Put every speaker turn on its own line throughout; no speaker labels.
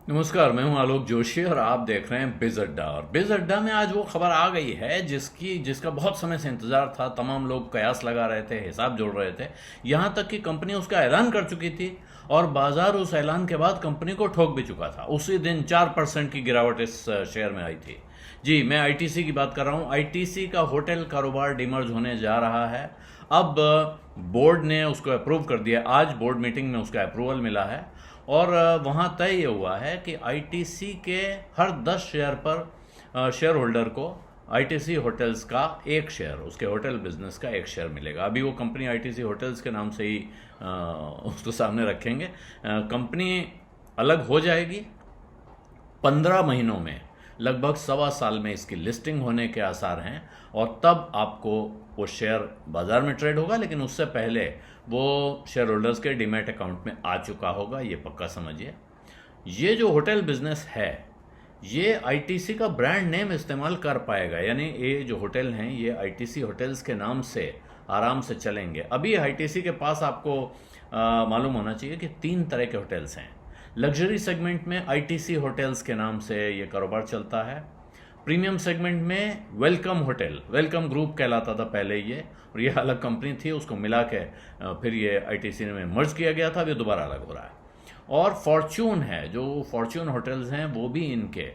नमस्कार, मैं हूं आलोक जोशी और आप देख रहे हैं बिज अड्डा। और बिज अड्डा में आज वो खबर आ गई है जिसका बहुत समय से इंतजार था। तमाम लोग कयास लगा रहे थे, हिसाब जोड़ रहे थे, यहां तक कि कंपनी उसका ऐलान कर चुकी थी और बाजार उस ऐलान के बाद कंपनी को ठोक भी चुका था। उसी दिन 4% की गिरावट इस शेयर में आई थी। जी, मैं आईटीसी की बात कर रहा हूं। आईटीसी का होटल कारोबार डिमर्ज होने जा रहा है। अब बोर्ड ने उसको अप्रूव कर दिया। आज बोर्ड मीटिंग में उसका अप्रूवल मिला है और वहाँ तय ये हुआ है कि आईटीसी के हर 10 शेयर पर शेयर होल्डर को आईटीसी होटल्स का एक शेयर, उसके होटल बिजनेस का एक शेयर मिलेगा। अभी वो कंपनी आईटीसी होटल्स के नाम से ही उसको सामने रखेंगे। कंपनी अलग हो जाएगी 15 महीनों में। लगभग 1.25 साल में इसकी लिस्टिंग होने के आसार हैं और तब आपको वो शेयर बाजार में ट्रेड होगा, लेकिन उससे पहले वो शेयर होल्डर्स के डीमैट अकाउंट में आ चुका होगा, ये पक्का समझिए। ये जो होटल बिजनेस है, ये आईटीसी का ब्रांड नेम इस्तेमाल कर पाएगा, यानी ये जो होटल हैं ये आईटीसी होटल्स के नाम से आराम से चलेंगे। अभी आईटीसी के पास आपको मालूम होना चाहिए कि 3 तरह के होटल्स हैं। लग्जरी सेगमेंट में आईटीसी होटल्स के नाम से ये कारोबार चलता है। प्रीमियम सेगमेंट में वेलकम होटल, वेलकम ग्रुप कहलाता था पहले ये, और ये अलग कंपनी थी, उसको मिला के फिर ये आईटीसी में मर्ज किया गया था, अब ये दोबारा अलग हो रहा है। और फॉर्च्यून है, जो फॉर्च्यून होटल्स हैं वो भी इनके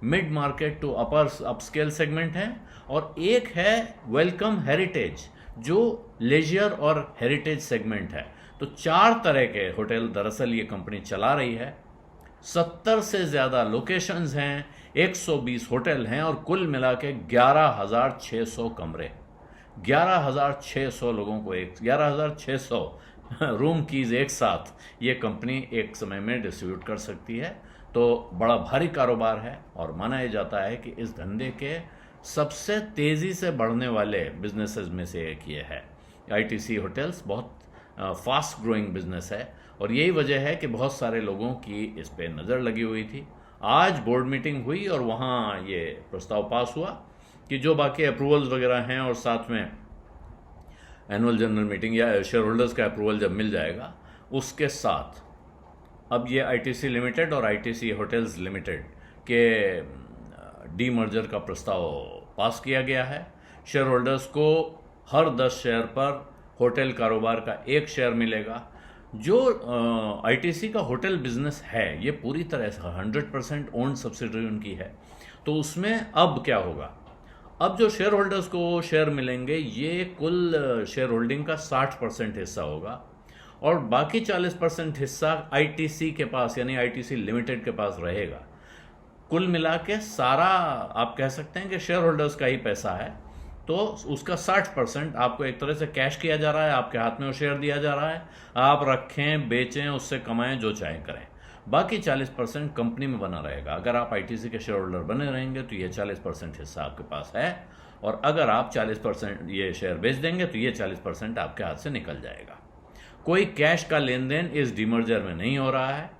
mid market to upper upscale segment हैं। और एक है वेलकम हेरिटेज, जो लेजर और हेरिटेज सेगमेंट है। तो 4 तरह के होटल दरअसल ये कंपनी चला रही है। 70 से ज़्यादा लोकेशंस हैं, 120 होटल हैं और कुल मिला के 11,600 कमरे। 11,600 लोगों को 11,600 रूम कीज एक साथ ये कंपनी एक समय में डिस्ट्रीब्यूट कर सकती है। तो बड़ा भारी कारोबार है और माना यह जाता है कि इस धंधे के सबसे तेज़ी से बढ़ने वाले बिजनेसेस में से एक ये है। आईटीसी होटल्स बहुत फास्ट ग्रोइंग बिजनेस है और यही वजह है कि बहुत सारे लोगों की इस पे नज़र लगी हुई थी। आज बोर्ड मीटिंग हुई और वहाँ ये प्रस्ताव पास हुआ कि जो बाकी अप्रूवल्स वगैरह हैं और साथ में एनुअल जनरल मीटिंग या शेयर होल्डर्स का अप्रूवल जब मिल जाएगा, उसके साथ अब ये आईटीसी लिमिटेड और आईटीसी होटल्स लिमिटेड के डी मर्जर का प्रस्ताव पास किया गया है। शेयर होल्डर्स को हर 10 शेयर पर होटल कारोबार का एक शेयर मिलेगा। जो आईटीसी का होटल बिजनेस है ये पूरी तरह से 100% ओन्ड सब्सिडरी उनकी है। तो उसमें अब क्या होगा, अब जो शेयर होल्डर्स को शेयर मिलेंगे ये कुल शेयर होल्डिंग का 60% हिस्सा होगा और बाकी 40% हिस्सा आईटीसी के पास, यानी आईटीसी लिमिटेड के पास रहेगा। कुल मिला के सारा आप कह सकते हैं कि शेयर होल्डर्स का ही पैसा है। तो उसका 60% आपको एक तरह से कैश किया जा रहा है, आपके हाथ में वो शेयर दिया जा रहा है, आप रखें, बेचें, उससे कमाएं, जो चाहें करें। बाकी 40% कंपनी में बना रहेगा। अगर आप आईटीसी के शेयर होल्डर बने रहेंगे तो ये 40% हिस्सा आपके पास है और अगर आप 40% ये शेयर बेच देंगे तो ये 40% आपके हाथ से निकल जाएगा। कोई कैश का लेन देन इस डीमर्जर में नहीं हो रहा है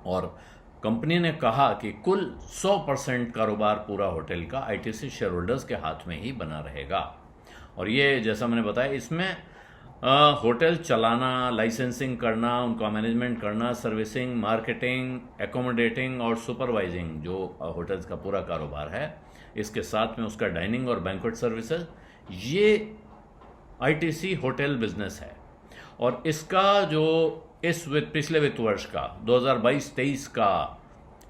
और कंपनी ने कहा कि कुल 100% कारोबार पूरा होटल का आईटीसी शेयर होल्डर्स के हाथ में ही बना रहेगा। और ये जैसा मैंने बताया, इसमें होटल चलाना, लाइसेंसिंग करना, उनका मैनेजमेंट करना, सर्विसिंग, मार्केटिंग, एकोमोडेटिंग और सुपरवाइजिंग, जो होटल्स का पूरा कारोबार है, इसके साथ में उसका डाइनिंग और बैंक्वेट सर्विसेज, ये आईटीसी होटल बिजनेस है। और इसका जो इस पिछले वित्त वर्ष का 2022-23 का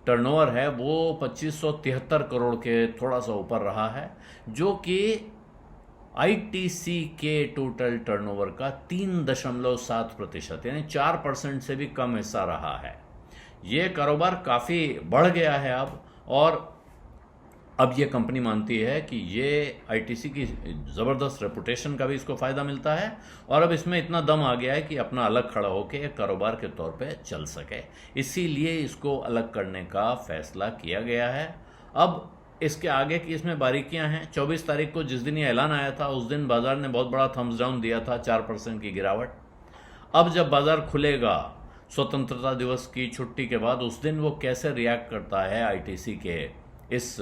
टर्नओवर है वो 2573 करोड़ के थोड़ा सा ऊपर रहा है, जो कि आईटीसी के टोटल टर्नओवर का 3.7% यानी 4% से भी कम हिस्सा रहा है। ये कारोबार काफ़ी बढ़ गया है और अब ये कंपनी मानती है कि ये आईटीसी की ज़बरदस्त रेपुटेशन का भी इसको फ़ायदा मिलता है और अब इसमें इतना दम आ गया है कि अपना अलग खड़ा होकर एक कारोबार के तौर पे चल सके। इसीलिए इसको अलग करने का फैसला किया गया है। अब इसके आगे की इसमें बारीकियां हैं। 24 तारीख को जिस दिन ये ऐलान आया था उस दिन बाजार ने बहुत बड़ा थम्स डाउन दिया था, 4% की गिरावट। अब जब बाजार खुलेगा स्वतंत्रता दिवस की छुट्टी के बाद, उस दिन वो कैसे रिएक्ट करता है आईटीसी के इस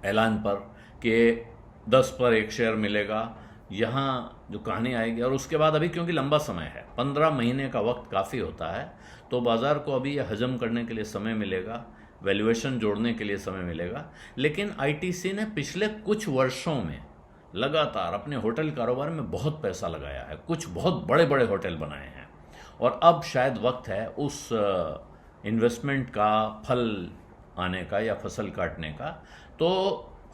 ऐलान पर कि 10 पर एक शेयर मिलेगा, यहाँ जो कहानी आएगी। और उसके बाद अभी क्योंकि लंबा समय है, 15 महीने का वक्त काफ़ी होता है, तो बाज़ार को अभी ये हजम करने के लिए समय मिलेगा, वैल्यूएशन जोड़ने के लिए समय मिलेगा। लेकिन आईटीसी ने पिछले कुछ वर्षों में लगातार अपने होटल कारोबार में बहुत पैसा लगाया है, कुछ बहुत बड़े बड़े होटल बनाए हैं, और अब शायद वक्त है उस इन्वेस्टमेंट का फल आने का या फसल काटने का। तो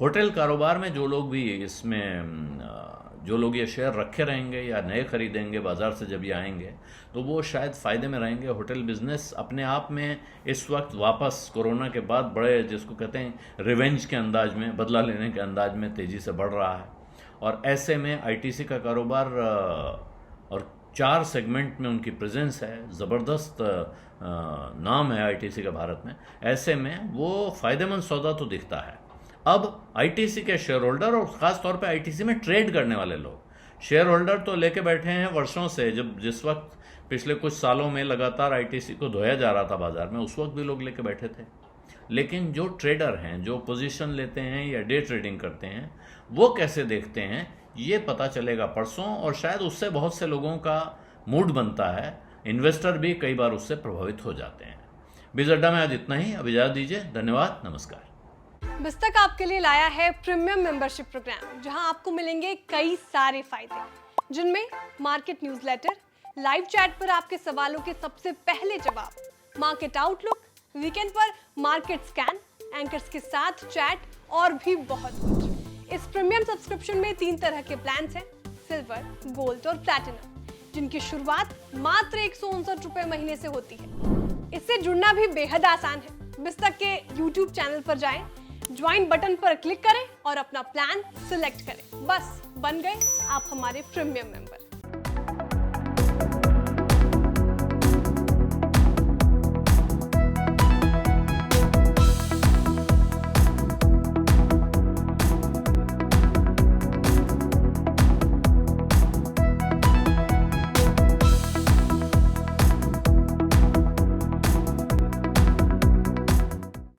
होटल कारोबार में जो लोग भी इसमें जो लोग ये शेयर रखे रहेंगे या नए खरीदेंगे बाज़ार से जब ये आएंगे, तो वो शायद फ़ायदे में रहेंगे। होटल बिज़नेस अपने आप में इस वक्त वापस कोरोना के बाद बड़े, जिसको कहते हैं रिवेंज के अंदाज में, बदला लेने के अंदाज में तेज़ी से बढ़ रहा है। और ऐसे में आईटीसी का कारोबार और 4 सेगमेंट में उनकी प्रेजेंस है, ज़बरदस्त नाम है आईटीसी का भारत में, ऐसे में वो फ़ायदेमंद सौदा तो दिखता है। अब आईटीसी के शेयर होल्डर और ख़ास तौर पे आईटीसी में ट्रेड करने वाले लोग, शेयर होल्डर तो लेके बैठे हैं वर्षों से। जिस वक्त पिछले कुछ सालों में लगातार आईटीसी को धोया जा रहा था बाज़ार में, उस वक्त भी लोग लेके बैठे थे। लेकिन जो ट्रेडर हैं, जो पोजीशन लेते हैं या डे ट्रेडिंग करते हैं, वो कैसे देखते हैं ये पता चलेगा परसों, और शायद उससे बहुत से लोगों का मूड बनता है। इन्वेस्टर भी कई बार उससे प्रभावित हो जाते हैं। बीज अड्डा में आज इतना ही, अब इजाज़त दीजिए, धन्यवाद, नमस्कार।
बिस्तक आपके लिए लाया है प्रीमियम मेंबरशिप प्रोग्राम, जहां आपको मिलेंगे कई सारे फायदे, जिनमें मार्केट न्यूज़लेटर, लाइव चैट पर आपके सवालों के सबसे पहले जवाब, मार्केट आउटलुक, वीकेंड पर मार्केट स्कैन, एंकर्स के साथ चैट और भी बहुत कुछ। इस प्रीमियम सब्सक्रिप्शन में 3 तरह के प्लान्स हैं, सिल्वर, गोल्ड और प्लैटिनम, जिनकी शुरुआत मात्र 159 रुपए महीने से होती है। इससे जुड़ना भी बेहद आसान है। बिस्तक के YouTube चैनल पर जाएं, ज्वाइन बटन पर क्लिक करें और अपना प्लान सिलेक्ट करें। बस बन गए आप हमारे प्रीमियम मेंबर।